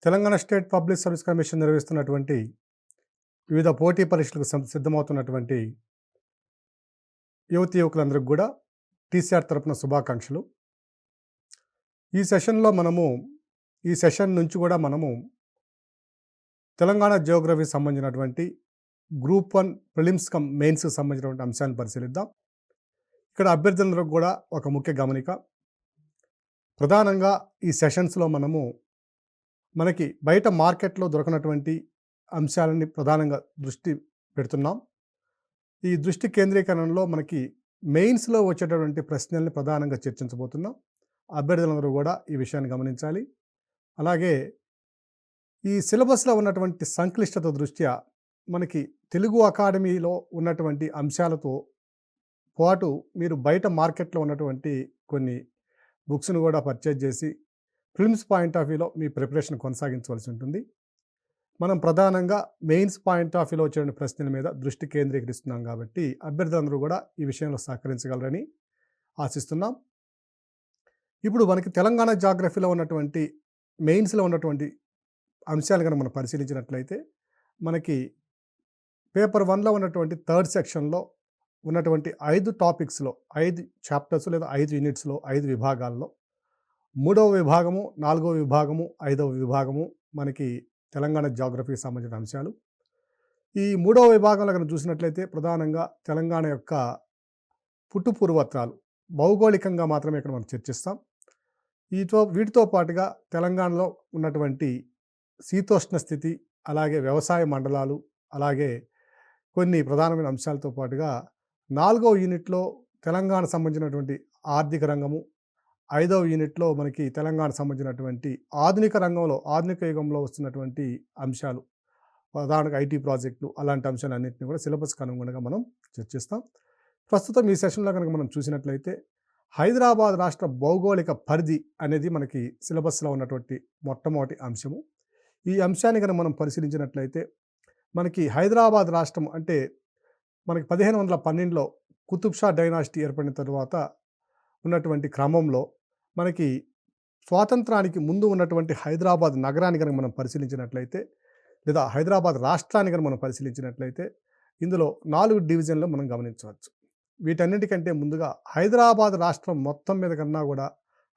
Telangana state public service commission నిర్వహిస్తున్నటువంటి వివిధ పోటీ పరీక్షలకు సిద్ధమవుతున్నటువంటి యువకులందరికీ కూడా టీసీఆర్ తరపున శుభాకాంక్షలు. ఈ సెషన్ నుంచి కూడా మనము తెలంగాణ జియోగ్రఫీకి సంబంధించినటువంటి గ్రూప్ 1 ప్రిలిమ్స్ మెయిన్స్కి సంబంధించినటువంటి అంశాన్ని పరిశీలిద్దాం. ఇక్కడ అభ్యర్థులందరికీ కూడా ఒక ముఖ్య గమనిక, ప్రధానంగా ఈ సెషన్స్లో మనకి బయట మార్కెట్లో దొరకనటువంటి అంశాలని ప్రధానంగా దృష్టి పెడుతున్నాం. ఈ దృష్టి కేంద్రీకరణలో మనకి మెయిన్స్లో వచ్చేటటువంటి ప్రశ్నల్ని ప్రధానంగా చర్చించబోతున్నాం. అభ్యర్థులందరూ కూడా ఈ విషయాన్ని గమనించాలి. అలాగే ఈ సిలబస్లో ఉన్నటువంటి సంక్లిష్టత దృష్ట్యా మనకి తెలుగు అకాడమీలో ఉన్నటువంటి అంశాలతో పాటు మీరు బయట మార్కెట్లో ఉన్నటువంటి కొన్ని బుక్స్ను కూడా పర్చేజ్ చేసి ప్రిలిమ్స్ పాయింట్ ఆఫ్ వ్యూలో మీ ప్రిపరేషన్ కొనసాగించవలసి ఉంటుంది. మనం ప్రధానంగా మెయిన్స్ పాయింట్ ఆఫ్ వ్యూలో వచ్చే ప్రశ్నల మీద దృష్టి కేంద్రీకరిస్తున్నాం కాబట్టి అభ్యర్థులందరూ కూడా ఈ విషయంలో సహకరించగలరని ఆశిస్తున్నాం. ఇప్పుడు మనకి తెలంగాణ జాగ్రఫీలో ఉన్నటువంటి మెయిన్స్లో ఉన్నటువంటి అంశాలు కనుక మనం పరిశీలించినట్లయితే మనకి పేపర్ 1లో ఉన్నటువంటి 3rd సెక్షన్లో ఉన్నటువంటి 5 టాపిక్స్లో 5 చాప్టర్స్ లేదా 5 యూనిట్స్లో 5 విభాగాల్లో 3వ విభాగము, 4వ విభాగము, 5వ విభాగము మనకి తెలంగాణ జాగ్రఫీకి సంబంధించిన అంశాలు. ఈ 3వ విభాగంలో కనుక చూసినట్లయితే ప్రధానంగా తెలంగాణ యొక్క పుట్టు పూర్వత్రాలు భౌగోళికంగా మాత్రమే ఇక్కడ మనం చర్చిస్తాం. వీటితో పాటుగా తెలంగాణలో ఉన్నటువంటి శీతోష్ణ స్థితి, అలాగే వ్యవసాయ మండలాలు, అలాగే కొన్ని ప్రధానమైన అంశాలతో పాటుగా 4వ యూనిట్లో తెలంగాణ సంబంధించినటువంటి ఆర్థిక రంగము, 5వ యూనిట్లో మనకి తెలంగాణ సంబంధించినటువంటి ఆధునిక యుగంలో వస్తున్నటువంటి అంశాలు, ప్రధానంగా ఐటీ ప్రాజెక్టులు, అలాంటి అంశాలన్నింటినీ కూడా సిలబస్కి అనుగుణంగా మనం చర్చిస్తాం. ప్రస్తుతం ఈ సెషన్లో కనుక మనం చూసినట్లయితే హైదరాబాద్ రాష్ట్ర భౌగోళిక పరిధి అనేది మనకి సిలబస్లో ఉన్నటువంటి మొట్టమొదటి అంశము. ఈ అంశాన్ని కనుక మనం పరిశీలించినట్లయితే మనకి హైదరాబాద్ రాష్ట్రం అంటే మనకి 1512లో కుతుబ్ షా డైనాసిటీ ఏర్పడిన తర్వాత ఉన్నటువంటి క్రమంలో మనకి స్వాతంత్రానికి ముందు ఉన్నటువంటి హైదరాబాద్ నగరాన్ని కనుక మనం పరిశీలించినట్లయితే లేదా హైదరాబాద్ రాష్ట్రాన్ని కనుక మనం పరిశీలించినట్లయితే ఇందులో 4 డివిజన్లు మనం గమనించవచ్చు. వీటన్నిటికంటే ముందుగా హైదరాబాద్ రాష్ట్రం మొత్తం మీద కన్నా కూడా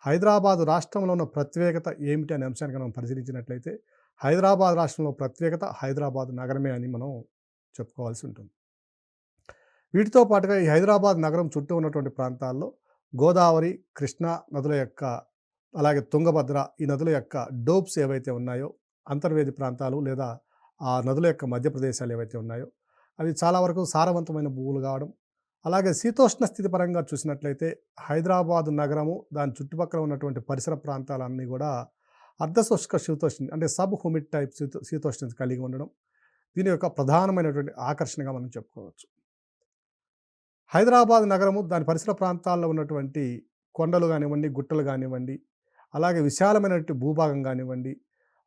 హైదరాబాద్ రాష్ట్రంలో ఉన్న ప్రత్యేకత ఏమిటి అనే అంశాన్ని మనం పరిశీలించినట్లయితే హైదరాబాద్ రాష్ట్రంలో ప్రత్యేకత హైదరాబాద్ నగరమే అని మనం చెప్పుకోవాల్సి ఉంటుంది. వీటితో పాటుగా ఈ హైదరాబాద్ నగరం చుట్టూ ఉన్నటువంటి ప్రాంతాల్లో గోదావరి, కృష్ణా నదుల యొక్క, అలాగే తుంగభద్ర ఈ నదుల యొక్క డోప్స్ ఏవైతే ఉన్నాయో, అంతర్వేది ప్రాంతాలు లేదా ఆ నదుల యొక్క మధ్య ప్రదేశాలు ఏవైతే ఉన్నాయో అవి చాలా వరకు సారవంతమైన భూములు కావడం, అలాగే శీతోష్ణ స్థితి పరంగా చూసినట్లయితే హైదరాబాద్ నగరము దాని చుట్టుపక్కల ఉన్నటువంటి పరిసర ప్రాంతాలన్నీ కూడా అర్ధశుష్క శీతోష్ణ అంటే సబ్ హ్యూమిడ్ టైప్ శీతోష్ణ కలిగి ఉండడం దీని యొక్క ప్రధానమైనటువంటి ఆకర్షణగా మనం చెప్పుకోవచ్చు. హైదరాబాద్ నగరము దాని పరిసర ప్రాంతాల్లో ఉన్నటువంటి కొండలు కానివ్వండి, గుట్టలు కానివ్వండి, అలాగే విశాలమైనటువంటి భూభాగం కానివ్వండి,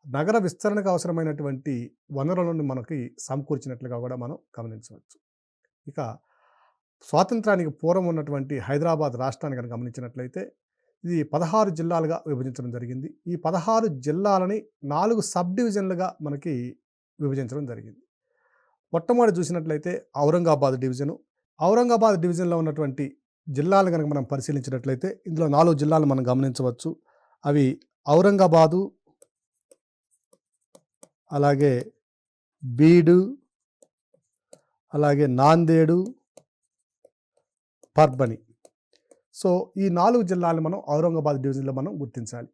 నగర విస్తరణకు అవసరమైనటువంటి వనరులను మనకి సమకూర్చినట్లుగా కూడా మనం గమనించవచ్చు. ఇక స్వాతంత్రానికి పూర్వం ఉన్నటువంటి హైదరాబాద్ రాష్ట్రాన్ని కనుక గమనించినట్లయితే ఇది 16 జిల్లాలుగా విభజించడం జరిగింది. ఈ 16 జిల్లాలని 4 సబ్ డివిజన్లుగా మనకి విభజించడం జరిగింది. మొట్టమొదటి చూసినట్లయితే ఔరంగాబాద్ డివిజను. ఔరంగాబాద్ డివిజన్లో ఉన్నటువంటి జిల్లాలు కనుక మనం పరిశీలించినట్లయితే ఇందులో 4 జిల్లాలు మనం గమనించవచ్చు. అవి ఔరంగాబాదు, అలాగే బీడు, అలాగే నాందేడు, పర్బని. సో ఈ 4 జిల్లాలు మనం ఔరంగాబాద్ డివిజన్లో మనం గుర్తించాలి.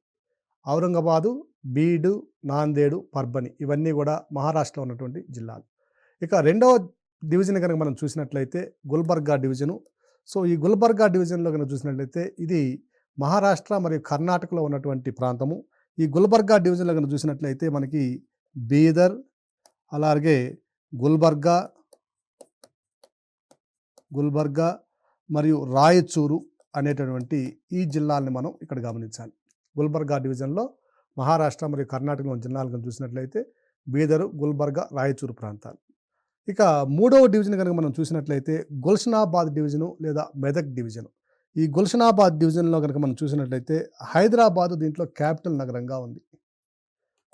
ఔరంగాబాదు, బీడు, నాందేడు, పర్బని ఇవన్నీ కూడా మహారాష్ట్రలో ఉన్నటువంటి జిల్లాలు. ఇక 2వ డివిజన్ కనుక మనం చూసినట్లయితే గుల్బర్గా డివిజను. సో ఈ గుల్బర్గా డివిజన్లో కనుక చూసినట్లయితే ఇది మహారాష్ట్ర మరియు కర్ణాటకలో ఉన్నటువంటి ప్రాంతము. ఈ గుల్బర్గా డివిజన్లో కనుక చూసినట్లయితే మనకి బీదర్, అలాగే గుల్బర్గా మరియు రాయచూరు అనేటటువంటి ఈ జిల్లాలని మనం ఇక్కడ గమనించాలి. గుల్బర్గా డివిజన్లో మహారాష్ట్ర మరియు కర్ణాటకలో జిల్లాలను చూసినట్లయితే బీదరు, గుల్బర్గా, రాయచూరు ప్రాంతాలు. ఇక 3వ డివిజన్ కనుక మనం చూసినట్లయితే గుల్షనాబాద్ డివిజను లేదా మెదక్ డివిజను. ఈ గుల్షనాబాద్ డివిజన్లో కనుక మనం చూసినట్లయితే హైదరాబాదు దీంట్లో క్యాపిటల్ నగరంగా ఉంది.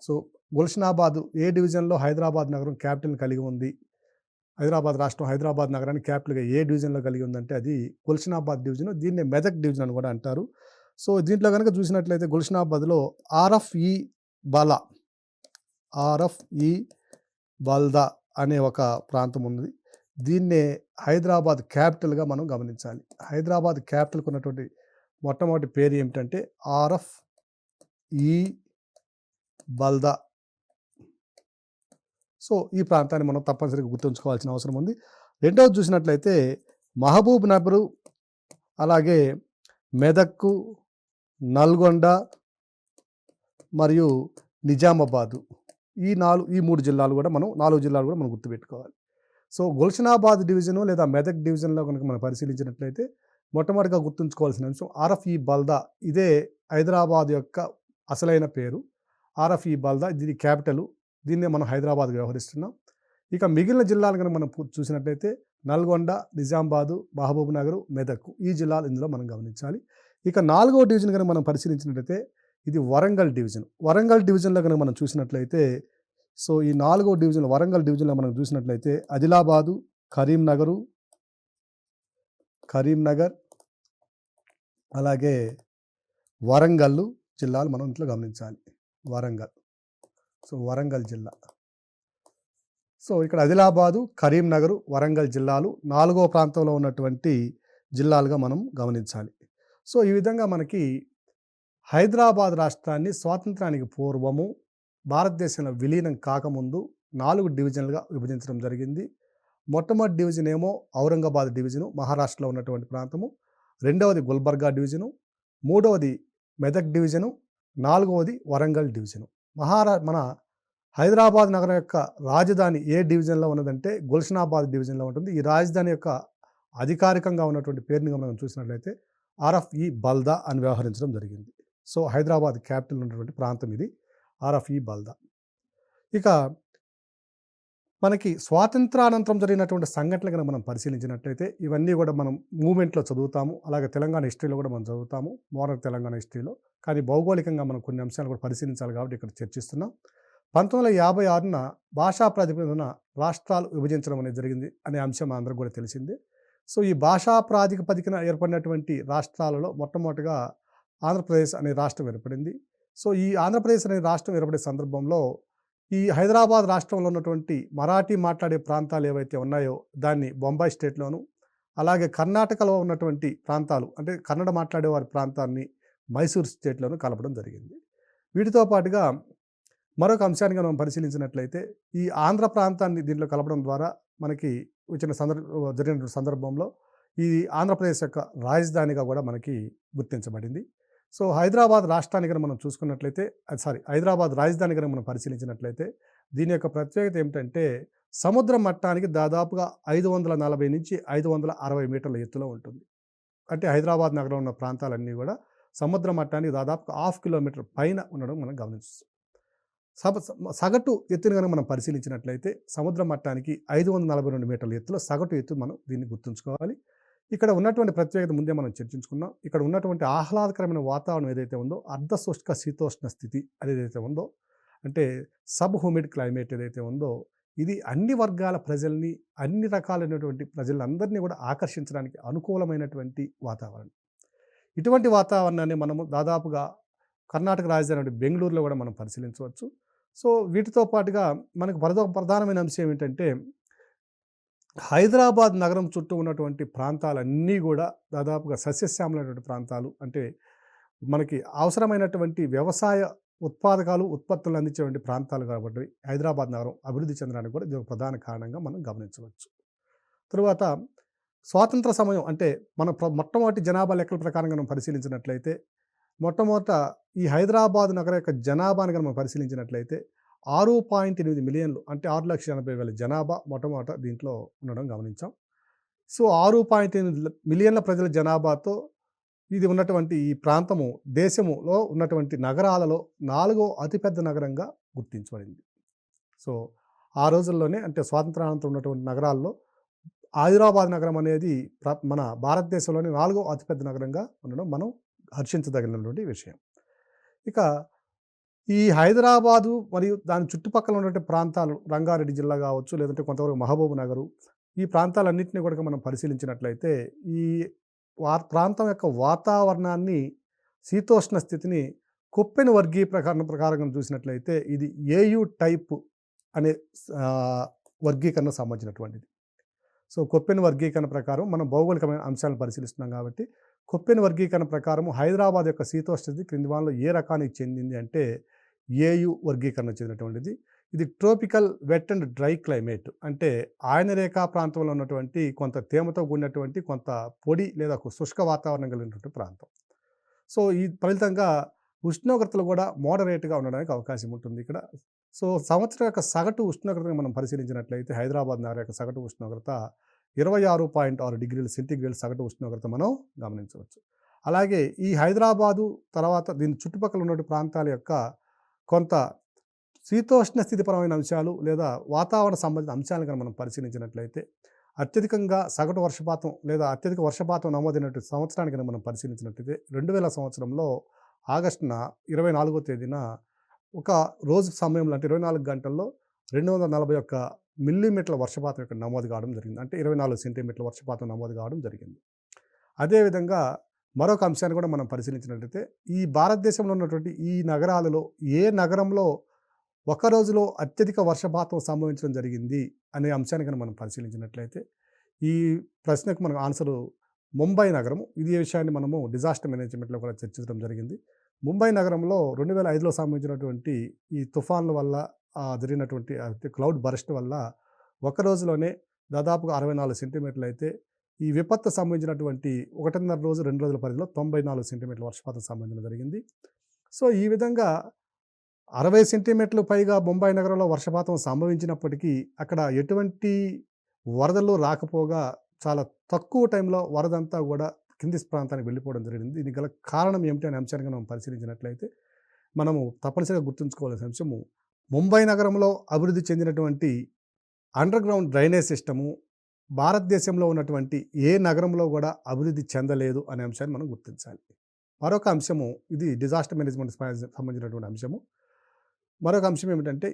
సో గుల్షనాబాద్ ఏ డివిజన్లో హైదరాబాద్ నగరం క్యాపిటల్ని కలిగి ఉంది, హైదరాబాద్ రాష్ట్రం హైదరాబాద్ నగరాన్ని క్యాపిటల్గా ఏ డివిజన్లో కలిగి ఉందంటే అది గుల్షనాబాద్ డివిజన్. దీన్నే మెదక్ డివిజన్ అని కూడా అంటారు. సో దీంట్లో కనుక చూసినట్లయితే గుల్షనాబాద్లో ఆర్ఎఫ్ఈ బాలా ఆర్ఎఫ్ఈ బాల్దా అనే ఒక ప్రాంతం ఉంది. దీన్నే హైదరాబాద్ క్యాపిటల్గా మనం గమనించాలి. హైదరాబాద్ క్యాపిటల్కి ఉన్నటువంటి మొట్టమొదటి పేరు ఏమిటంటే ఆర్ఎఫ్ఈ బల్దా. సో ఈ ప్రాంతాన్ని మనం తప్పనిసరిగా గుర్తుంచుకోవాల్సిన అవసరం ఉంది. రెండవది చూసినట్లయితే మహబూబ్ నగరు, అలాగే మెదక్కు, నల్గొండ మరియు నిజామాబాదు, ఈ మూడు జిల్లాలు కూడా మనం 4 జిల్లాలు కూడా మనం గుర్తుపెట్టుకోవాలి. సో గుల్షనాబాద్ డివిజను లేదా మెదక్ డివిజన్లో కనుక మనం పరిశీలించినట్లయితే మొట్టమొదటిగా గుర్తుంచుకోవాల్సిన అంశం ఆర్ఎఫ్ఈ బల్దా. ఇదే హైదరాబాద్ యొక్క అసలైన పేరు. ఆర్ఎఫ్ఈ బల్దా, దీని క్యాపిటల్. దీన్నే మనం హైదరాబాద్గా వ్యవహరిస్తున్నాం. ఇక మిగిలిన జిల్లాలు కనుక మనం చూసినట్లయితే నల్గొండ, నిజామాబాదు, మహబూబ్ నగర్, మెదక్, ఈ జిల్లాలు ఇందులో మనం గమనించాలి. ఇక 4వ డివిజన్ కనుక మనం పరిశీలించినట్లయితే ఇది వరంగల్ డివిజన్. వరంగల్ డివిజన్లో కనుక మనం చూసినట్లయితే సో ఈ 4వ డివిజన్ వరంగల్ డివిజన్లో మనం చూసినట్లయితే ఆదిలాబాదు, కరీంనగర్ అలాగే వరంగల్ జిల్లాలు మనం ఇంట్లో గమనించాలి. వరంగల్, సో వరంగల్ జిల్లా. సో ఇక్కడ ఆదిలాబాదు, కరీంనగర్, వరంగల్ జిల్లాలు 4వ ప్రాంతంలో ఉన్నటువంటి జిల్లాలుగా మనం గమనించాలి. సో ఈ విధంగా మనకి హైదరాబాద్ రాష్ట్రాన్ని స్వాతంత్రానికి పూర్వము భారతదేశంలో విలీనం కాకముందు 4 డివిజన్లుగా విభజించడం జరిగింది. మొట్టమొదటి డివిజన్ ఏమో ఔరంగాబాద్ డివిజను, మహారాష్ట్రలో ఉన్నటువంటి ప్రాంతము. రెండవది గుల్బర్గా డివిజను, మూడవది మెదక్ డివిజను, 4వది వరంగల్ డివిజను. మన హైదరాబాద్ నగరం యొక్క రాజధాని ఏ డివిజన్లో ఉన్నదంటే గుల్షనాబాద్ డివిజన్లో ఉంటుంది. ఈ రాజధాని యొక్క అధికారికంగా ఉన్నటువంటి పేరుని మనం చూసినట్లయితే ఆర్ఎఫ్ఈ బల్దా అని వ్యవహరించడం జరిగింది. సో హైదరాబాద్ క్యాపిటల్ ఉన్నటువంటి ప్రాంతం ఇది ఆర్ఎఫ్ఈ బల్దా. ఇక మనకి స్వాతంత్రానంతరం జరిగినటువంటి సంఘటనలు కనుక మనం పరిశీలించినట్లయితే ఇవన్నీ కూడా మనం మూమెంట్లో చదువుతాము, అలాగే తెలంగాణ హిస్టరీలో కూడా మనం చదువుతాము, మోడర్న్ తెలంగాణ హిస్టరీలో. కానీ భౌగోళికంగా మనం కొన్ని అంశాలు కూడా పరిశీలించాలి కాబట్టి ఇక్కడ చర్చిస్తున్నాం. 1956న భాషా ప్రాతిపదికన రాష్ట్రాలు విభజించడం అనేది జరిగింది అనే అంశం అందరికీ కూడా తెలిసిందే. సో ఈ భాషా ప్రాతిపదికన ఏర్పడినటువంటి రాష్ట్రాలలో మొట్టమొదటిగా ఆంధ్రప్రదేశ్ అనే రాష్ట్రం ఏర్పడింది. సో ఈ ఆంధ్రప్రదేశ్ అనే రాష్ట్రం ఏర్పడే సందర్భంలో ఈ హైదరాబాద్ రాష్ట్రంలో ఉన్నటువంటి మరాఠీ మాట్లాడే ప్రాంతాలు ఏవైతే ఉన్నాయో దాన్ని బొంబాయి స్టేట్లోను, అలాగే కర్ణాటకలో ఉన్నటువంటి ప్రాంతాలు అంటే కన్నడ మాట్లాడే వారి ప్రాంతాన్ని మైసూర్ స్టేట్లోను కలపడం జరిగింది. వీటితో పాటుగా మరొక అంశాన్ని మనం పరిశీలించినట్లయితే ఈ ఆంధ్ర ప్రాంతాన్ని దీంట్లో కలపడం ద్వారా మనకి జరిగిన సందర్భంలో ఈ ఆంధ్రప్రదేశ్ యొక్క రాజధానిగా కూడా మనకి గుర్తించబడింది. సో హైదరాబాద్ రాష్ట్రాన్ని కనుక మనం చూసుకున్నట్లయితే హైదరాబాద్ రాజధాని కనుక మనం పరిశీలించినట్లయితే దీని యొక్క ప్రత్యేకత ఏమిటంటే సముద్ర మట్టానికి దాదాపుగా 540 నుంచి 560 మీటర్ల ఎత్తులో ఉంటుంది. అంటే హైదరాబాద్ నగరం ఉన్న ప్రాంతాలన్నీ కూడా సముద్ర మట్టానికి దాదాపుగా 1/2 కిలోమీటర్ పైన ఉండడం మనం గమనిస్తాం. సగటు ఎత్తును కనుక మనం పరిశీలించినట్లయితే సముద్ర మట్టానికి 542 మీటర్ల ఎత్తులో సగటు ఎత్తు మనం దీన్ని గుర్తుంచుకోవాలి. ఇక్కడ ఉన్నటువంటి ప్రత్యేకత ముందే మనం చర్చించుకున్నాం. ఇక్కడ ఉన్నటువంటి ఆహ్లాదకరమైన వాతావరణం ఏదైతే ఉందో అర్ధశుష్క శీతోష్ణ స్థితి ఏదైతే ఉందో అంటే సబ్ హ్యూమిడ్ క్లైమేట్ ఏదైతే ఉందో ఇది అన్ని వర్గాల ప్రజల్ని, అన్ని రకాలైనటువంటి ప్రజలందరినీ కూడా ఆకర్షించడానికి అనుకూలమైనటువంటి వాతావరణం. ఇటువంటి వాతావరణాన్ని మనము దాదాపుగా కర్ణాటక రాజధాని బెంగళూరులో కూడా మనం పరిశీలించవచ్చు. సో వీటితో పాటుగా మనకు ప్రధానమైన అంశం ఏమిటంటే హైదరాబాద్ నగరం చుట్టూ ఉన్నటువంటి ప్రాంతాలన్నీ కూడా దాదాపుగా సస్యశ్యామలైనటువంటి ప్రాంతాలు. అంటే మనకి అవసరమైనటువంటి వ్యవసాయ ఉత్పత్తులను అందించేటువంటి ప్రాంతాలు కాబట్టి హైదరాబాద్ నగరం అభివృద్ధి చెందడానికి కూడా ఇది ఒక ప్రధాన కారణంగా మనం గమనించవచ్చు. తరువాత స్వాతంత్ర సమయం అంటే మన మొట్టమొదటి జనాభా లెక్కల ప్రకారంగా మనం పరిశీలించినట్లయితే మొట్టమొదట ఈ హైదరాబాద్ నగరం యొక్క జనాభాని కనుక మనం పరిశీలించినట్లయితే 6.8 మిలియన్లు అంటే 6,80,000 జనాభా మొట్టమొదట దీంట్లో ఉండడం గమనించాం. సో 6.8 మిలియన్ల ప్రజల జనాభాతో ఇది ఉన్నటువంటి ఈ ప్రాంతము దేశములో ఉన్నటువంటి నగరాలలో 4వ అతిపెద్ద నగరంగా గుర్తించబడింది. సో ఆ రోజుల్లోనే అంటే స్వాతంత్రానంతరం ఉన్నటువంటి నగరాల్లో హైదరాబాద్ నగరం అనేది మన భారతదేశంలోని 4వ అతిపెద్ద నగరంగా ఉండడం మనం హర్షించదగినటువంటి విషయం. ఇక ఈ హైదరాబాదు మరియు దాని చుట్టుపక్కల ఉన్నటువంటి ప్రాంతాలు రంగారెడ్డి జిల్లా కావచ్చు, లేదంటే కొంతవరకు మహబూబ్ నగరు, ఈ ప్రాంతాలన్నింటినీ కూడా మనం పరిశీలించినట్లయితే ఈ ప్రాంతం యొక్క వాతావరణాన్ని, శీతోష్ణ స్థితిని కొప్పెన్ ప్రకారంగా చూసినట్లయితే ఇది ఏయు టైప్ అనే వర్గీకరణ సంబంధించినటువంటిది. సో కొప్పెన్ వర్గీకరణ ప్రకారం మనం భౌగోళికమైన అంశాలను పరిశీలిస్తున్నాం కాబట్టి కొప్పెన్ వర్గీకరణ ప్రకారం హైదరాబాద్ యొక్క శీతోష్ణ స్థితి క్రింది వానలో ఏ రకానికి చెందింది అంటే ఏయు వర్గీకరణ చెందినటువంటిది. ఇది tropical wet and dry climate, అంటే ఆయనరేఖా ప్రాంతంలో ఉన్నటువంటి కొంత తేమతో కూడినటువంటి కొంత పొడి లేదా శుష్క వాతావరణం కలిగినటువంటి ప్రాంతం. సో ఈ ఫలితంగా ఉష్ణోగ్రతలు కూడా మోడరేట్గా ఉండడానికి అవకాశం ఉంటుంది ఇక్కడ. సో సంవత్సరం యొక్క సగటు ఉష్ణోగ్రతను మనం పరిశీలించినట్లయితే హైదరాబాద్ నగరం యొక్క సగటు ఉష్ణోగ్రత 26.6 డిగ్రీల సెంటీగ్రేడ్ సగటు ఉష్ణోగ్రత మనం గమనించవచ్చు. అలాగే ఈ హైదరాబాదు తర్వాత దీని చుట్టుపక్కల ఉన్న ప్రాంతాల యొక్క కొంత శీతోష్ణ స్థితిపరమైన అంశాలు లేదా వాతావరణ సంబంధిత అంశాలను కనుక మనం పరిశీలించినట్లయితే అత్యధికంగా సగటు వర్షపాతం లేదా అత్యధిక వర్షపాతం నమోదైనటువంటి సంవత్సరానికి కనుక మనం పరిశీలించినట్లయితే 2000 సంవత్సరంలో ఆగస్టున 24వ తేదీన ఒక రోజు సమయంలో అంటే 24 గంటల్లో 241 మిల్లీమీటర్ల వర్షపాతం ఇక్కడ నమోదు కావడం జరిగింది. అంటే 24 సెంటీమీటర్ల వర్షపాతం నమోదు కావడం జరిగింది. అదేవిధంగా మరొక అంశాన్ని కూడా మనం పరిశీలించినట్లయితే ఈ భారతదేశంలో ఉన్నటువంటి ఈ నగరాలలో ఏ నగరంలో ఒక రోజులో అత్యధిక వర్షపాతం సంభవించడం జరిగింది అనే అంశాన్ని కనుక మనం పరిశీలించినట్లయితే ఈ ప్రశ్నకు మనకు ఆన్సరు ముంబై నగరం. ఇదే విషయాన్ని మనము డిజాస్టర్ మేనేజ్మెంట్లో కూడా చర్చించడం జరిగింది. ముంబై నగరంలో 2005లో సంభవించినటువంటి ఈ తుఫాన్ల వల్ల జరిగినటువంటి క్లౌడ్ బర్స్ట్ వల్ల ఒక రోజులోనే దాదాపుగా 64 సెంటీమీటర్లు అయితే ఈ విపత్తు సంబంధించినటువంటి 1.5 రోజు 2 రోజుల పరిధిలో 94 సెంటీమీటర్ల వర్షపాతం సంబంధించడం జరిగింది. సో ఈ విధంగా 60 సెంటీమీటర్లు పైగా ముంబై నగరంలో వర్షపాతం సంభవించినప్పటికీ అక్కడ ఎటువంటి వరదలు రాకపోగా చాలా తక్కువ టైంలో వరదంతా కూడా కింది ప్రాంతానికి వెళ్ళిపోవడం జరిగింది. దీనికి గల కారణం ఏమిటి అనే అంశాన్ని మనం పరిశీలించినట్లయితే మనము తప్పనిసరిగా గుర్తుంచుకోవాల్సిన అంశము ముంబై నగరంలో అభివృద్ధి చెందినటువంటి అండర్ గ్రౌండ్ డ్రైనేజ్ సిస్టము భారతదేశంలో ఉన్నటువంటి ఏ నగరంలో కూడా అభివృద్ధి చెందలేదు అనే అంశాన్ని మనం గుర్తించాలి. మరొక అంశము ఇది డిజాస్టర్ మేనేజ్మెంట్ సంబంధించినటువంటి అంశము. మరొక అంశం ఏమిటంటే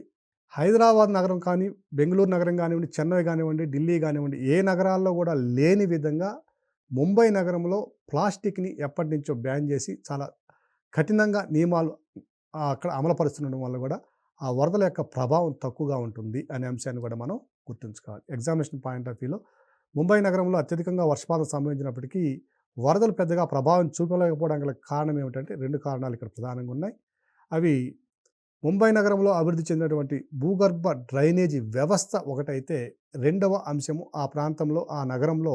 హైదరాబాద్ నగరం కానీ, బెంగళూరు నగరం కానివ్వండి, చెన్నై కానివ్వండి, ఢిల్లీ కానివ్వండి, ఏ నగరాల్లో కూడా లేని విధంగా ముంబై నగరంలో ప్లాస్టిక్ని ఎప్పటి నుంచో బ్యాన్ చేసి చాలా కఠినంగా నియమాలు అక్కడ అమలుపరుస్తుండడం వల్ల కూడా ఆ వరదల యొక్క ప్రభావం తక్కువగా ఉంటుంది అనే అంశాన్ని కూడా మనం గుర్తుంచుకోవాలి. ఎగ్జామినేషన్ పాయింట్ ఆఫ్ వ్యూలో ముంబై నగరంలో అత్యధికంగా వర్షపాతం సంభవించినప్పటికీ వరదలు పెద్దగా ప్రభావం చూపలేకపోవడానికి గల కారణం ఏమిటంటే 2 కారణాలు ఇక్కడ ప్రధానంగా ఉన్నాయి. అవి ముంబై నగరంలో అభివృద్ధి చెందినటువంటి భూగర్భ డ్రైనేజీ వ్యవస్థ ఒకటైతే, రెండవ అంశము ఆ ప్రాంతంలో ఆ నగరంలో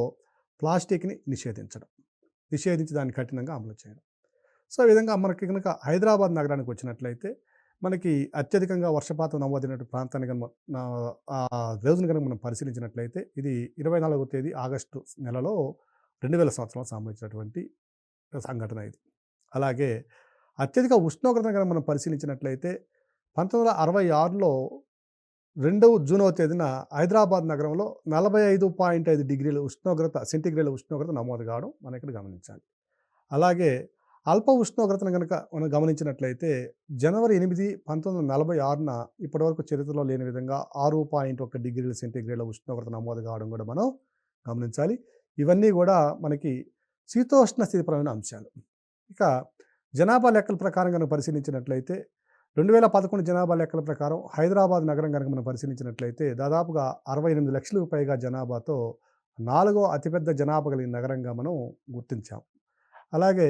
ప్లాస్టిక్ని నిషేధించి దాన్ని కఠినంగా అమలు చేయడం. సో ఈ విధంగా మనకి కనుక హైదరాబాద్ నగరానికి వచ్చినట్లయితే మనకి అత్యధికంగా వర్షపాతం నమోదైనటువంటి ప్రాంతాన్ని కనుక ఆ రోజును కనుక మనం పరిశీలించినట్లయితే ఇది 24వ తేదీ ఆగస్టు నెలలో 2000 సంవత్సరంలో సంభవించినటువంటి సంఘటన ఇది. అలాగే అత్యధిక ఉష్ణోగ్రతను కనుక మనం పరిశీలించినట్లయితే 1966లో 2వ జూనవ తేదీన హైదరాబాద్ నగరంలో 45.5 డిగ్రీల సెంటీగ్రేడ్ ఉష్ణోగ్రత నమోదు కావడం మనం ఇక్కడ గమనించాలి. అలాగే అల్ప ఉష్ణోగ్రతను కనుక మనం గమనించినట్లయితే జనవరి 8, 1946న ఇప్పటివరకు చరిత్రలో లేని విధంగా 6.1 డిగ్రీల సెంటీగ్రేడ్ల ఉష్ణోగ్రత నమోదు కావడం కూడా మనం గమనించాలి. ఇవన్నీ కూడా మనకి శీతోష్ణ స్థితిపరమైన అంశాలు. ఇక జనాభా లెక్కల ప్రకారం కనుక పరిశీలించినట్లయితే 2011 జనాభా లెక్కల ప్రకారం హైదరాబాద్ నగరం కనుక మనం పరిశీలించినట్లయితే దాదాపుగా 68 లక్షలకు పైగా జనాభాతో 4వ అతిపెద్ద జనాభా కలిగిన నగరంగా మనం గుర్తించాం. అలాగే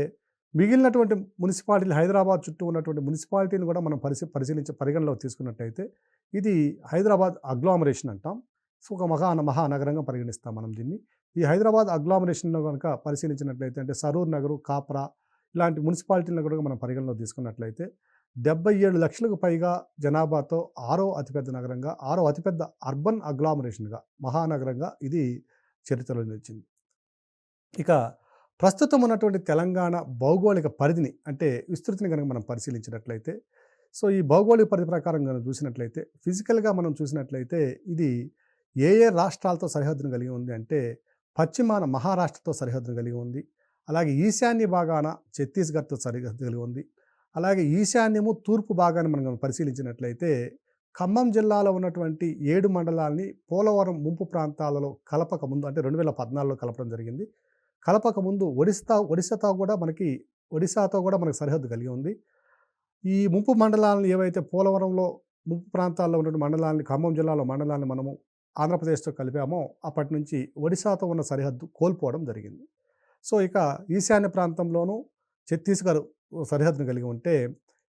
మిగిలినటువంటి మున్సిపాలిటీలు హైదరాబాద్ చుట్టూ ఉన్నటువంటి మున్సిపాలిటీని కూడా మనం పరిగణలోకి తీసుకున్నట్లయితే ఇది హైదరాబాద్ అగ్లామరేషన్ అంటాం. సో ఒక మహానగరంగా పరిగణిస్తాం మనం దీన్ని. ఈ హైదరాబాద్ అగ్లామరేషన్లో కనుక పరిశీలించినట్లయితే అంటే సరూర్ నగరు, కాప్రా ఇలాంటి మున్సిపాలిటీలను కూడా మనం పరిగణలోకి తీసుకున్నట్లయితే 77 లక్షలకు పైగా జనాభాతో 6వ అతిపెద్ద నగరంగా, 6వ అతిపెద్ద అర్బన్ అగ్లామరేషన్గా, మహానగరంగా ఇది చరిత్రలో నిలిచింది. ఇక ప్రస్తుతం ఉన్నటువంటి తెలంగాణ భౌగోళిక పరిధిని అంటే విస్తృతిని కనుక మనం పరిశీలించినట్లయితే సో ఈ భౌగోళిక పరిధి ప్రకారం కనుక చూసినట్లయితే ఫిజికల్గా మనం చూసినట్లయితే ఇది ఏ రాష్ట్రాలతో సరిహద్దును కలిగి ఉంది అంటే పశ్చిమాన మహారాష్ట్రతో సరిహద్దును కలిగి ఉంది. అలాగే ఈశాన్య భాగాన ఛత్తీస్గఢ్తో సరిహద్దు కలిగి ఉంది. అలాగే ఈశాన్యము, తూర్పు భాగాన్ని మనం పరిశీలించినట్లయితే ఖమ్మం జిల్లాలో ఉన్నటువంటి 7 మండలాల్ని పోలవరం ముంపు ప్రాంతాలలో కలపక ముందు అంటే 2014లో కలపడం జరిగింది. కలపక ముందు ఒడిశాతో కూడా మనకి సరిహద్దు కలిగి ఉంది. ఈ ముంపు మండలాలను ఏవైతే పోలవరంలో ముంపు ప్రాంతాల్లో ఉన్నటువంటి మండలాన్ని, ఖమ్మం జిల్లాలో మండలాన్ని మనము ఆంధ్రప్రదేశ్‌తో కలిపామో అప్పటి నుంచి ఒడిశాతో ఉన్న సరిహద్దు కోల్పోవడం జరిగింది. సో, ఇక ఈశాన్య ప్రాంతంలోనూ ఛత్తీస్‌గఢ్ సరిహద్దును కలిగి ఉంటే,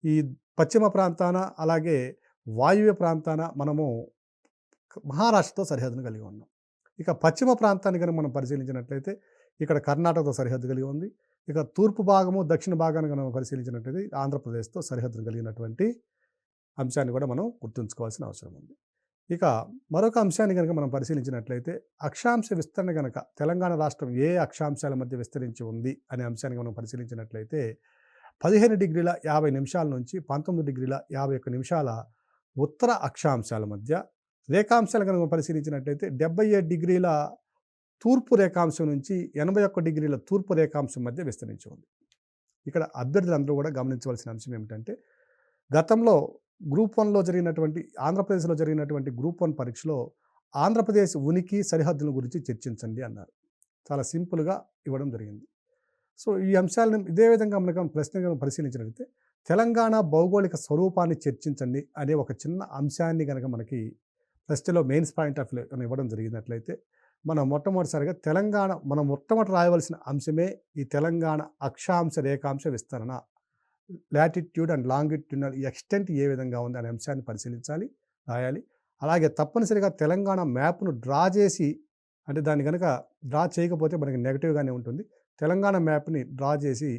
ఈ పశ్చిమ ప్రాంతాన అలాగే వాయువ్య ప్రాంతాన మనము మహారాష్ట్రతో సరిహద్దును కలిగి ఉన్నాం. ఇక పశ్చిమ ప్రాంతాన్ని గనుక మనం పరిశీలించినట్లయితే ఇక్కడ కర్ణాటకతో సరిహద్దు కలిగి ఉంది. ఇక తూర్పు భాగము, దక్షిణ భాగాన్ని గనుక మనం పరిశీలించినట్లయితే ఆంధ్రప్రదేశ్‌తో సరిహద్దును కలిగినటువంటి అంశాన్ని కూడా మనం గుర్తుంచుకోవాల్సిన అవసరం ఉంది. ఇక మరొక అంశాన్ని గనుక మనం పరిశీలించినట్లయితే అక్షాంశ విస్తరణ గనక తెలంగాణ రాష్ట్రం ఏ అక్షాంశాల మధ్య విస్తరించి ఉంది అనే అంశాన్ని మనం పరిశీలించినట్లయితే 15:50 నుంచి 19:51 ఉత్తర అక్షాంశాల మధ్య, రేఖాంశాలు కనుక పరిశీలించినట్లయితే 77 తూర్పు రేఖాంశం నుంచి 81 తూర్పు రేఖాంశం మధ్య విస్తరించి ఉంది. ఇక్కడ అభ్యర్థులందరూ కూడా గమనించవలసిన అంశం ఏమిటంటే, గతంలో గ్రూప్ 1లో జరిగినటువంటి ఆంధ్రప్రదేశ్లో జరిగినటువంటి గ్రూప్ 1 పరీక్షలో ఆంధ్రప్రదేశ్ ఉనికి సరిహద్దుల గురించి చర్చించండి అన్నారు. చాలా సింపుల్గా ఇవ్వడం జరిగింది. సో, ఈ అంశాలను ఇదే విధంగా మనం ప్రశ్నగా పరిశీలించినట్లయితే తెలంగాణ భౌగోళిక స్వరూపాన్ని చర్చించండి అనే ఒక చిన్న అంశాన్ని కనుక మనకి ప్రశ్నలో మెయిన్స్ పాయింట్ ఆఫ్ వ్యూ ఇవ్వడం జరిగినట్లయితే మనం మొట్టమొదటి రాయవలసిన అంశమే ఈ తెలంగాణ అక్షాంశ రేఖాంశ విస్తరణ, లాటిట్యూడ్ అండ్ లాంగిట్యూడినల్ ఎక్స్టెంట్ ఏ విధంగా ఉంది అనే అంశాన్ని పరిశీలించాలి, రాయాలి. అలాగే తప్పనిసరిగా తెలంగాణ మ్యాప్ను డ్రా చేసి, అంటే దాన్ని కనుక డ్రా చేయకపోతే మనకి నెగిటివ్గానే ఉంటుంది. తెలంగాణ మ్యాప్ని డ్రా చేసి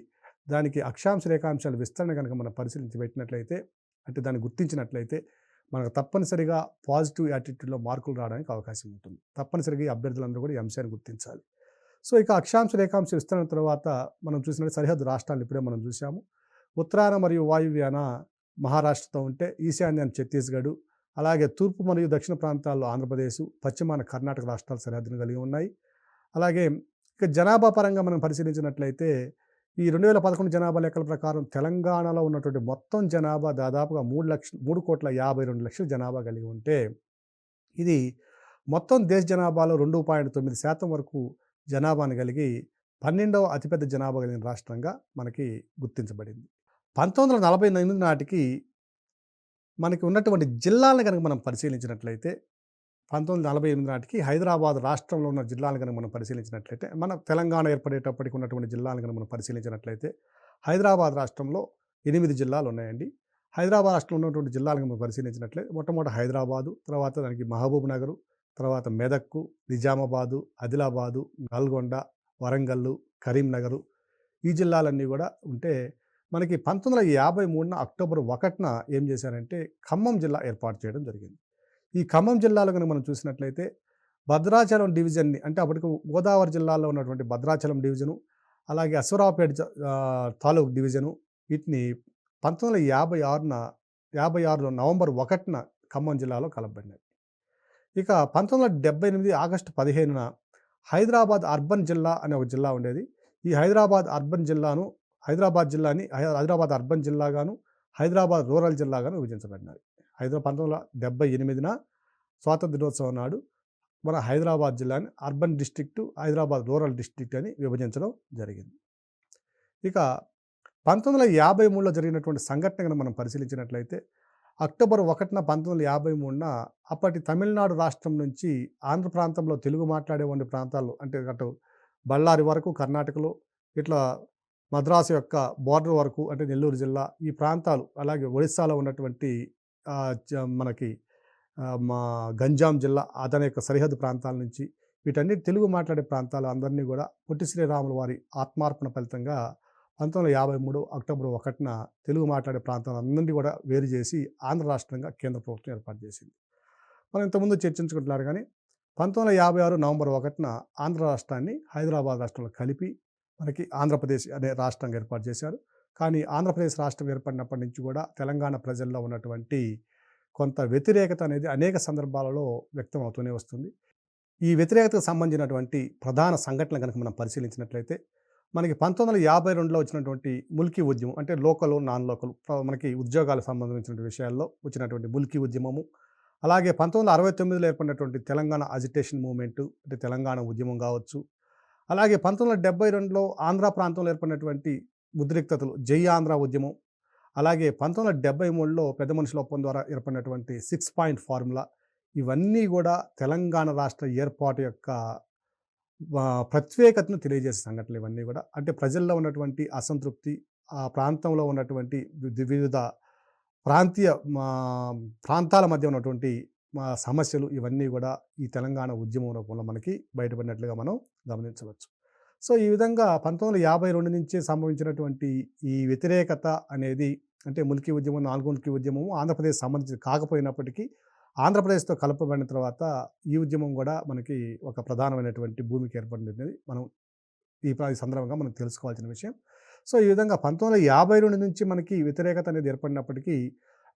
దానికి అక్షాంశ రేఖాంశాల విస్తరణ కనుక మనం పరిశీలించి పెట్టినట్లయితే, అంటే దాన్ని గుర్తించినట్లయితే మనకు తప్పనిసరిగా పాజిటివ్ యాటిట్యూడ్లో మార్కులు రావడానికి అవకాశం ఉంటుంది. తప్పనిసరిగా ఈ అభ్యర్థులందరూ కూడా ఈ అంశాన్ని గుర్తించాలి. సో, ఇక అక్షాంశ రేఖాంశ విస్తరణ తర్వాత మనం చూసినట్టు సరిహద్దు రాష్ట్రాలు ఇప్పుడే మనం చూసాము. ఉత్తరాన మరియు వాయువ్యాన మహారాష్ట్రతో ఉంటే, ఈశాన్యాన ఛత్తీస్గఢ్, అలాగే తూర్పు మరియు దక్షిణ ప్రాంతాల్లో ఆంధ్రప్రదేశ్, పశ్చిమాన కర్ణాటక రాష్ట్రాలు సరిహద్దును కలిగి ఉన్నాయి. అలాగే ఇక జనాభా పరంగా మనం పరిశీలించినట్లయితే ఈ 2011 జనాభా లెక్కల ప్రకారం తెలంగాణలో ఉన్నటువంటి మొత్తం జనాభా దాదాపుగా 3,52,00,000 జనాభా కలిగి ఉంటే, ఇది మొత్తం దేశ జనాభాలో 2.9% వరకు జనాభాను కలిగి 12వ అతిపెద్ద జనాభా కలిగిన రాష్ట్రంగా మనకి గుర్తించబడింది. 1948 నాటికి మనకి ఉన్నటువంటి జిల్లాలను కనుక మనం పరిశీలించినట్లయితే 1948 నాటికి హైదరాబాద్ రాష్ట్రంలో ఉన్న జిల్లాలను కనుక మనం పరిశీలించినట్లయితే, మన తెలంగాణ ఏర్పడేటప్పటికి ఉన్నటువంటి జిల్లాలను కనుక మనం పరిశీలించినట్లయితే హైదరాబాద్ రాష్ట్రంలో 8 జిల్లాలు ఉన్నాయండి. హైదరాబాద్ రాష్ట్రంలో ఉన్నటువంటి జిల్లాలను మనం పరిశీలించినట్లయితే మొట్టమొదటి హైదరాబాదు, తర్వాత దానికి మహబూబ్ నగరు, తర్వాత మెదక్కు, నిజామాబాదు, ఆదిలాబాదు, నల్గొండ, వరంగల్లు, కరీంనగరు, ఈ జిల్లాలన్నీ కూడా ఉంటే, మనకి 1953 అక్టోబర్ 1న ఏం చేశారంటే ఖమ్మం జిల్లా ఏర్పాటు చేయడం జరిగింది. ఈ ఖమ్మం జిల్లాలో కనుక మనం చూసినట్లయితే భద్రాచలం డివిజన్ని, అంటే అప్పటికి గోదావరి జిల్లాలో ఉన్నటువంటి భద్రాచలం డివిజను, అలాగే అశ్వరావుపేట తాలూకు డివిజను, వీటిని 1956లో నవంబర్ 1న ఖమ్మం జిల్లాలో కలపబడినాయి. ఇక 1978 ఆగస్టు 15న హైదరాబాద్ అర్బన్ జిల్లా అనే ఒక జిల్లా ఉండేది. ఈ హైదరాబాద్ జిల్లాని హైదరాబాద్ అర్బన్ జిల్లాగాను, హైదరాబాద్ రూరల్ జిల్లాగాను విభజించబడినాయి. 1978న స్వాతంత్ర దినోత్సవం నాడు మన హైదరాబాద్ జిల్లాని urban district, Hyderabad rural district అని విభజించడం జరిగింది. ఇక 1953లో జరిగినటువంటి సంఘటనను మనం పరిశీలించినట్లయితే అక్టోబర్ 1న 1953న అప్పటి తమిళనాడు రాష్ట్రం నుంచి ఆంధ్ర ప్రాంతంలో తెలుగు మాట్లాడేటువంటి ప్రాంతాలు, అంటే అటు బళ్ళారి వరకు కర్ణాటకలో, ఇట్లా మద్రాసు యొక్క బోర్డర్ వరకు అంటే నెల్లూరు జిల్లా, ఈ ప్రాంతాలు, అలాగే ఒడిస్సాలో ఉన్నటువంటి మనకి మా గంజాం జిల్లా అతని యొక్క సరిహద్దు ప్రాంతాల నుంచి వీటన్నిటి తెలుగు మాట్లాడే ప్రాంతాలు అందరినీ కూడా పొట్టి శ్రీరాములు వారి ఆత్మార్పణ ఫలితంగా 1953 అక్టోబర్ 1న తెలుగు మాట్లాడే ప్రాంతాలందరినీ కూడా వేరు చేసి ఆంధ్ర రాష్ట్రంగా కేంద్ర ప్రభుత్వం ఏర్పాటు చేసింది. మనం ఇంతకుముందు చర్చించుకుంటున్నారు కానీ 1956 నవంబర్ 1న ఆంధ్ర రాష్ట్రాన్ని హైదరాబాద్ రాష్ట్రంలో కలిపి మనకి ఆంధ్రప్రదేశ్ అనే రాష్ట్రంగా ఏర్పాటు చేశారు. కానీ ఆంధ్రప్రదేశ్ రాష్ట్రం ఏర్పడినప్పటి నుంచి కూడా తెలంగాణ ప్రజల్లో ఉన్నటువంటి కొంత వ్యతిరేకత అనేది అనేక సందర్భాలలో వ్యక్తం అవుతూనే వస్తుంది. ఈ వ్యతిరేకతకు సంబంధించినటువంటి ప్రధాన సంఘటనలు కనుక మనం పరిశీలించినట్లయితే మనకి 1952లో వచ్చినటువంటి ముల్కీ ఉద్యమం అంటే లోకల్, నాన్ లోకల్ మనకి ఉద్యోగాలకు సంబంధించిన విషయాల్లో వచ్చినటువంటి ముల్కీ ఉద్యమము. అలాగే 1969లో ఏర్పడినటువంటి తెలంగాణ అజిటేషన్ మూవ్‌మెంటు అంటే తెలంగాణ ఉద్యమం కావచ్చు. అలాగే 1972లో ఆంధ్ర ప్రాంతంలో ఏర్పడినటువంటి ఉద్రిక్తతలు జై ఆంధ్ర ఉద్యమం. అలాగే 1973లో పెద్ద మనుషుల ఒప్పందం ద్వారా ఏర్పడినటువంటి 6 పాయింట్ ఫార్ములా. ఇవన్నీ గూడా తెలంగాణ రాష్ట్ర ఏర్పాటు యొక్క ప్రత్యేకతను తెలియజేసే సంఘటనలు ఇవన్నీ గూడా. అంటే ప్రజల్లో ఉన్నటువంటి అసంతృప్తి, ఆ ప్రాంతంలో ఉన్నటువంటి వివిధ ప్రాంతీయ మా ప్రాంతాల మధ్య ఉన్నటువంటి సమస్యలు ఇవన్నీ గూడా ఈ తెలంగాణ ఉద్యమం రూపంలో మనకి బయటపడినట్లుగా మనం గమనించవచ్చు. సో, ఈ విధంగా 1952 నుంచే సంభవించినటువంటి ఈ వ్యతిరేకత అనేది అంటే ముల్కీ ఉద్యమం, 4 ముల్కీ ఉద్యమము ఆంధ్రప్రదేశ్ సంబంధించింది కాకపోయినప్పటికీ ఆంధ్రప్రదేశ్‌తో కలపబడిన తర్వాత ఈ ఉద్యమం గూడా మనకి ఒక ప్రధానమైనటువంటి భూమిక ఏర్పడిందనేది మనం ఈ సందర్భంగా మనం తెలుసుకోవాల్సిన విషయం. సో, ఈ విధంగా 1952 నుంచి మనకి వ్యతిరేకత అనేది ఏర్పడినప్పటికీ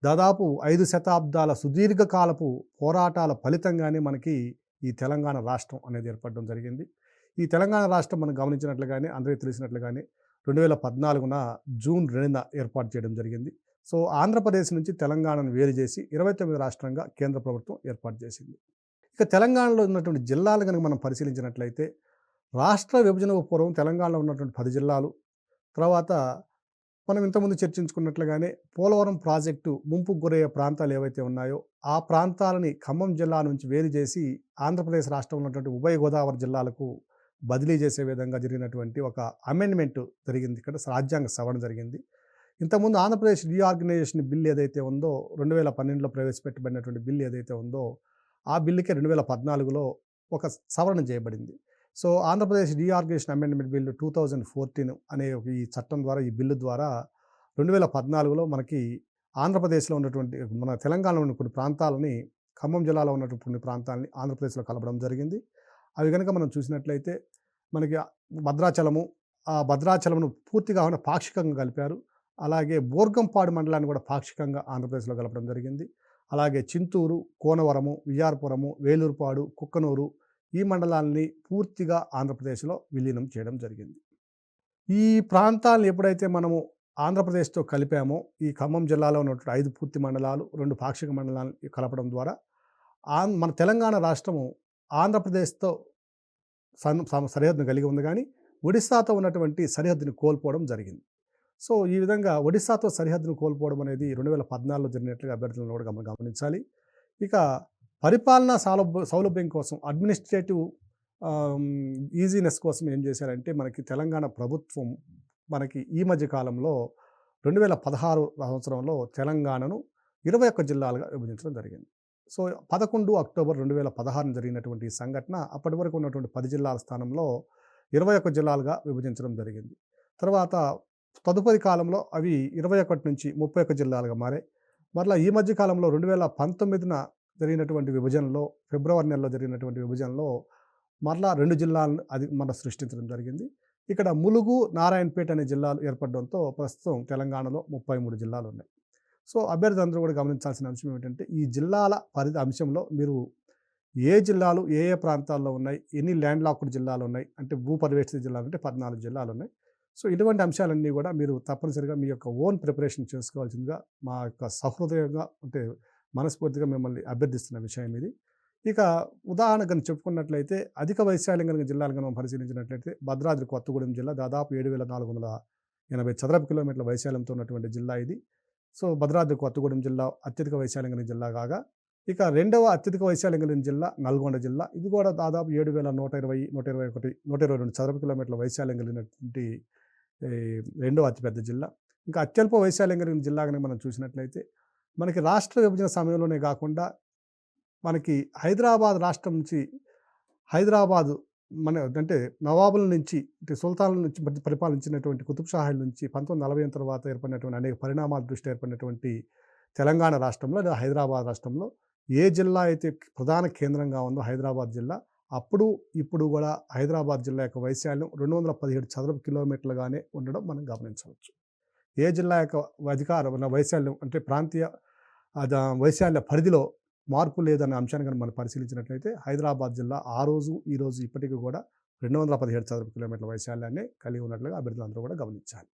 దాదాపు 5 శతాబ్దాల సుదీర్ఘకాలపు పోరాటాల ఫలితంగానే మనకి ఈ తెలంగాణ రాష్ట్రం అనేది ఏర్పడడం జరిగింది. ఈ తెలంగాణ రాష్ట్రం మనం గమనించినట్లుగానే అందరికీ తెలిసినట్లుగానే 2014 జూన్ 2 ఏర్పాటు చేయడం జరిగింది. సో, ఆంధ్రప్రదేశ్ నుంచి తెలంగాణను వేరు చేసి 29 రాష్ట్రంగా కేంద్ర ప్రభుత్వం ఏర్పాటు చేసింది. ఇక తెలంగాణలో ఉన్నటువంటి జిల్లాలు గనుక మనం పరిశీలించినట్లయితే రాష్ట్ర విభజనకు పూర్వం తెలంగాణలో ఉన్నటువంటి 10 జిల్లాలు, తర్వాత మనం ఇంతకుముందు చర్చించుకున్నట్లుగానే పోలవరం ప్రాజెక్టు ముంపుకు గురయ్యే ప్రాంతాలు ఏవైతే ఉన్నాయో ఆ ప్రాంతాలని ఖమ్మం జిల్లా నుంచి వేరు చేసి ఆంధ్రప్రదేశ్ రాష్ట్రంలో ఉన్నటువంటి ఉభయ గోదావరి జిల్లాలకు బదిలీ చేసే విధంగా జరిగినటువంటి ఒక అమెండ్మెంట్ జరిగింది. ఇక్కడ రాజ్యాంగ సవరణ జరిగింది. ఇంతకుముందు ఆంధ్రప్రదేశ్ రీఆర్గనైజేషన్ బిల్ ఏదైతే ఉందో 2012లో ప్రవేశపెట్టబడినటువంటి బిల్ ఏదైతే ఉందో ఆ బిల్లుకే 2014లో ఒక సవరణ చేయబడింది. So, Andhra Pradesh reorganisation amendment bill 2014 అనే ఈ చట్టం ద్వారా ఈ బిల్లు ద్వారా 2014లో మనకి ఆంధ్రప్రదేశ్లో ఉన్నటువంటి మన తెలంగాణలో ఉన్న కొన్ని ప్రాంతాలని ఖమ్మం జిల్లాలో ఉన్నటువంటి కొన్ని ప్రాంతాలని ఆంధ్రప్రదేశ్లో కలపడం జరిగింది. అవి గనుక మనం చూసినట్లయితే మనకి భద్రాచలము, ఆ భద్రాచలంను పూర్తిగా పాక్షికంగా కలిపారు. అలాగే బోర్గంపాడు మండలాన్ని కూడా పాక్షికంగా ఆంధ్రప్రదేశ్లో కలపడం జరిగింది. అలాగే చింతూరు, కోనవరము, విజయపురము, వేలూరుపాడు, కుక్కనూరు ఈ మండలాల్ని పూర్తిగా ఆంధ్రప్రదేశ్లో విలీనం చేయడం జరిగింది. ఈ ప్రాంతాలను ఎప్పుడైతే మనము ఆంధ్రప్రదేశ్తో కలిపామో ఈ ఖమ్మం జిల్లాలో ఉన్నటువంటి 5 పూర్తి మండలాలు, 2 పాక్షిక మండలాలను కలపడం ద్వారా మన తెలంగాణ రాష్ట్రము ఆంధ్రప్రదేశ్తో సరిహద్దును కలిగి ఉంది కానీ ఒడిస్సాతో ఉన్నటువంటి సరిహద్దుని కోల్పోవడం జరిగింది. సో, ఈ విధంగా ఒడిస్సాతో సరిహద్దును కోల్పోవడం అనేది 2014లో జరిగినట్లుగా అభ్యర్థులను కూడా గమనించాలి. ఇక పరిపాలనా సౌలభ్యం కోసం అడ్మినిస్ట్రేటివ్ ఈజీనెస్ కోసం ఏం చేశారంటే మనకి తెలంగాణ ప్రభుత్వం మనకి ఈ మధ్య కాలంలో 2016 సంవత్సరంలో తెలంగాణను 21 జిల్లాలుగా విభజించడం జరిగింది. సో, 11 అక్టోబర్ 2016 జరిగినటువంటి ఈ సంఘటన అప్పటి వరకు ఉన్నటువంటి 10 జిల్లాల స్థానంలో 21 జిల్లాలుగా విభజించడం జరిగింది. తర్వాత తదుపరి కాలంలో అవి 21 నుంచి 31 జిల్లాలుగా మారాయి. మరలా ఈ మధ్య కాలంలో 2019 జరిగినటువంటి విభజనలో ఫిబ్రవరి నెలలో జరిగినటువంటి విభజనలో మరలా 2 జిల్లాలను అది సృష్టించడం జరిగింది. ఇక్కడ ములుగు, నారాయణపేట అనే జిల్లాలు ఏర్పడడంతో ప్రస్తుతం తెలంగాణలో 33 జిల్లాలు ఉన్నాయి. సో, అభ్యర్థులందరూ కూడా గమనించాల్సిన అంశం ఏమిటంటే ఈ జిల్లాల పరిధి అంశంలో మీరు ఏ జిల్లాలు ఏ ఏ ప్రాంతాల్లో ఉన్నాయి, ఎన్ని ల్యాండ్ లాక్డ్ జిల్లాలు ఉన్నాయి, అంటే భూ పరివేష్టిత జిల్లాలు అంటే 14 జిల్లాలు ఉన్నాయి. సో, ఇటువంటి అంశాలన్నీ కూడా మీరు తప్పనిసరిగా మీ యొక్క ఓన్ ప్రిపరేషన్ చేసుకోవాల్సిందిగా మా యొక్క సహృదయంగా అంటే మనస్ఫూర్తిగా మిమ్మల్ని అభ్యర్థిస్తున్న విషయం ఇది. ఇక ఉదాహరణకు చెప్పుకున్నట్లయితే అధిక వైశాల్యం కలిగిన జిల్లాలను మనం పరిశీలించినట్లయితే భద్రాద్రి కొత్తగూడెం జిల్లా దాదాపు 7,480 చదరపు కిలోమీటర్ల వైశాల్యంతో ఉన్నటువంటి జిల్లా ఇది. సో, భద్రాద్రి కొత్తగూడెం జిల్లా అత్యధిక వైశాల్యం కలిగిన జిల్లా కాగా ఇక రెండవ అత్యధిక వైశాల్యం కలిగిన జిల్లా నల్గొండ జిల్లా. ఇది కూడా దాదాపు 7,120, 122 చదరపు కిలోమీటర్ల వైశాల్యం కలిగినటువంటి రెండవ అతిపెద్ద జిల్లా. ఇంకా అత్యల్ప వైశాల్యం కలిగిన జిల్లా కనుక మనం చూసినట్లయితే మనకి రాష్ట్ర విభజన సమయంలోనే కాకుండా మనకి హైదరాబాద్ రాష్ట్రం నుంచి హైదరాబాదు అంటే నవాబుల నుంచి అంటే సుల్తాన్ల నుంచి పరిపాలించినటువంటి కుతుబ్ షాహీల నుంచి 1940 తర్వాత ఏర్పడినటువంటి అనేక పరిణామాల దృష్ట్యా ఏర్పడినటువంటి తెలంగాణ రాష్ట్రంలో లేదా హైదరాబాద్ రాష్ట్రంలో ఏ జిల్లా అయితే ప్రధాన కేంద్రంగా ఉందో హైదరాబాద్ జిల్లా అప్పుడు ఇప్పుడు కూడా హైదరాబాద్ జిల్లా యొక్క వైశాల్యం 217 చదరపు కిలోమీటర్లుగానే ఉండడం మనం గమనించవచ్చు. ఏ జిల్లా యొక్క వైశాల్యం అంటే ప్రాంతీయ వైశాల్య పరిధిలో మార్పు లేదన్న అంశాన్ని కనుక మనం పరిశీలించినట్లయితే హైదరాబాద్ జిల్లా ఆ రోజు ఈ రోజు ఇప్పటికీ కూడా 217 చదరపు కిలోమీటర్ల వైశాల్యాన్ని కలిగి ఉన్నట్లుగా అభ్యర్థులందరూ కూడా గమనించాలి.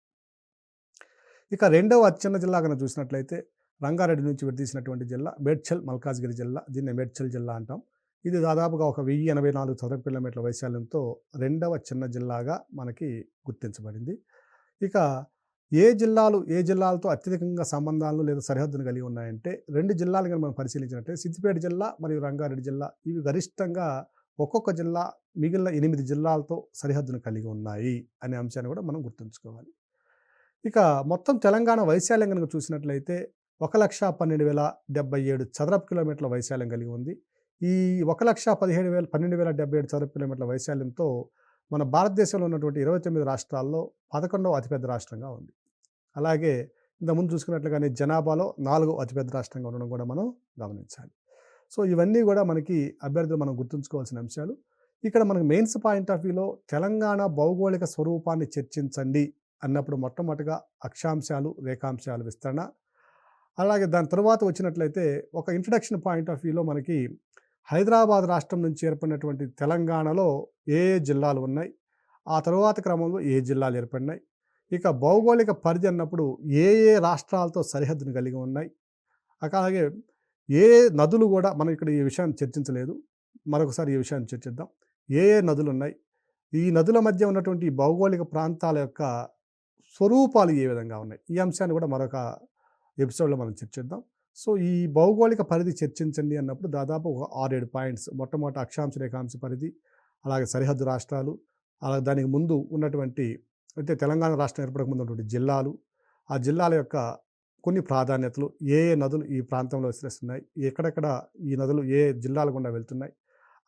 ఇక రెండవ అత్యున్న జిల్లా కనుక చూసినట్లయితే రంగారెడ్డి నుంచి విడదీసినటువంటి జిల్లా మేడ్చల్ మల్కాజ్గిరి జిల్లా, దీన్ని మేడ్చల్ జిల్లా అంటాం. ఇది దాదాపుగా ఒక 1084 చదరపు కిలోమీటర్ల వైశాల్యంతో రెండవ చిన్న జిల్లాగా మనకి గుర్తించబడింది. ఇక ఏ జిల్లాలతో అత్యధికంగా సంబంధాలను లేదా సరిహద్దును కలిగి ఉన్నాయంటే, 2 జిల్లాలు కనుక మనం పరిశీలించినట్లయితే సిద్దిపేట జిల్లా మరియు రంగారెడ్డి జిల్లా, ఇవి గరిష్టంగా ఒక్కొక్క జిల్లా మిగిలిన 8 జిల్లాలతో సరిహద్దును కలిగి ఉన్నాయి అనే అంశాన్ని కూడా మనం గుర్తుంచుకోవాలి. ఇక మొత్తం తెలంగాణ వైశాల్యం కనుక చూసినట్లయితే 1,12,077 చదరపు కిలోమీటర్ల వైశాల్యం కలిగి ఉంది. ఈ 1,12,077 చదరపు కిలోమీటర్ల వైశాల్యంతో మన భారతదేశంలో ఉన్నటువంటి 29 రాష్ట్రాల్లో 11వ అతిపెద్ద రాష్ట్రంగా ఉంది. అలాగే ఇంతకుముందు చూసుకున్నట్లుగానే జనాభాలో 4వ అతిపెద్ద రాష్ట్రంగా ఉండడం కూడా మనం గమనించాలి. సో ఇవన్నీ కూడా మనకి అభ్యర్థులు మనం గుర్తుంచుకోవాల్సిన అంశాలు. ఇక్కడ మనకు మెయిన్స్ పాయింట్ ఆఫ్ వ్యూలో తెలంగాణ భౌగోళిక స్వరూపాన్ని చర్చించండి అన్నప్పుడు మొట్టమొదటిగా అక్షాంశాలు, రేఖాంశాలు విస్తరణ, అలాగే దాని తర్వాత వచ్చినట్లయితే ఒక ఇంట్రడక్షన్ పాయింట్ ఆఫ్ వ్యూలో మనకి హైదరాబాద్ రాష్ట్రం నుంచి ఏర్పడినటువంటి తెలంగాణలో ఏ జిల్లాలు ఉన్నాయి, ఆ తరువాత క్రమంలో ఏ జిల్లాలు ఏర్పడినాయి, ఇక భౌగోళిక పరిధి అన్నప్పుడు ఏ రాష్ట్రాలతో సరిహద్దును కలిగి ఉన్నాయి, అలాగే ఏ నదులు కూడా మనం ఇక్కడ ఈ విషయాన్ని చర్చించలేదు, మరొకసారి ఈ విషయాన్ని చర్చిద్దాం. ఏ నదులు ఉన్నాయి, ఈ నదుల మధ్య ఉన్నటువంటి భౌగోళిక ప్రాంతాల యొక్క స్వరూపాలు ఏ విధంగా ఉన్నాయి, ఈ అంశాన్ని కూడా మరొక ఎపిసోడ్లో మనం చర్చిద్దాం. సో ఈ భౌగోళిక పరిధి చర్చించండి అన్నప్పుడు దాదాపు ఒక 6-7 పాయింట్స్, మొట్టమొదటి అక్షాంశ రేఖాంశ పరిధి, అలాగే సరిహద్దు రాష్ట్రాలు, అలాగే దానికి ముందు ఉన్నటువంటి అయితే తెలంగాణ రాష్ట్రం ఏర్పడక ముందు ఉన్నటువంటి జిల్లాలు, ఆ జిల్లాల యొక్క కొన్ని ప్రాధాన్యతలు, ఏ నదులు ఈ ప్రాంతంలో విస్తరిస్తున్నాయి, ఎక్కడెక్కడ ఈ నదులు ఏ జిల్లాల గుండా వెళ్తున్నాయి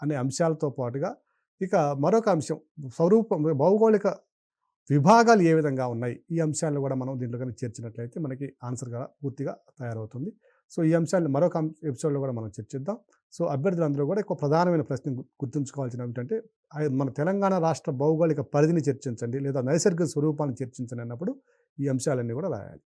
అనే అంశాలతో పాటుగా ఇక మరొక అంశం స్వరూపం, భౌగోళిక విభాగాలు ఏ విధంగా ఉన్నాయి, ఈ అంశాలను కూడా మనం దీంట్లో కనుక చేర్చినట్లయితే మనకి ఆన్సర్గా పూర్తిగా తయారవుతుంది. సో ఈ అంశాలను మరొక ఎపిసోడ్లో కూడా మనం చర్చిద్దాం. సో అభ్యర్థులందరూ కూడా ఒక ప్రధానమైన ప్రశ్న గుర్తుంచుకోవాల్సిన ఏమిటంటే, మన తెలంగాణ రాష్ట్ర భౌగోళిక పరిధిని చర్చించండి లేదా నైసర్గిక స్వరూపాన్ని చర్చించండి అన్నప్పుడు ఈ అంశాలన్నీ కూడా రాయాలి.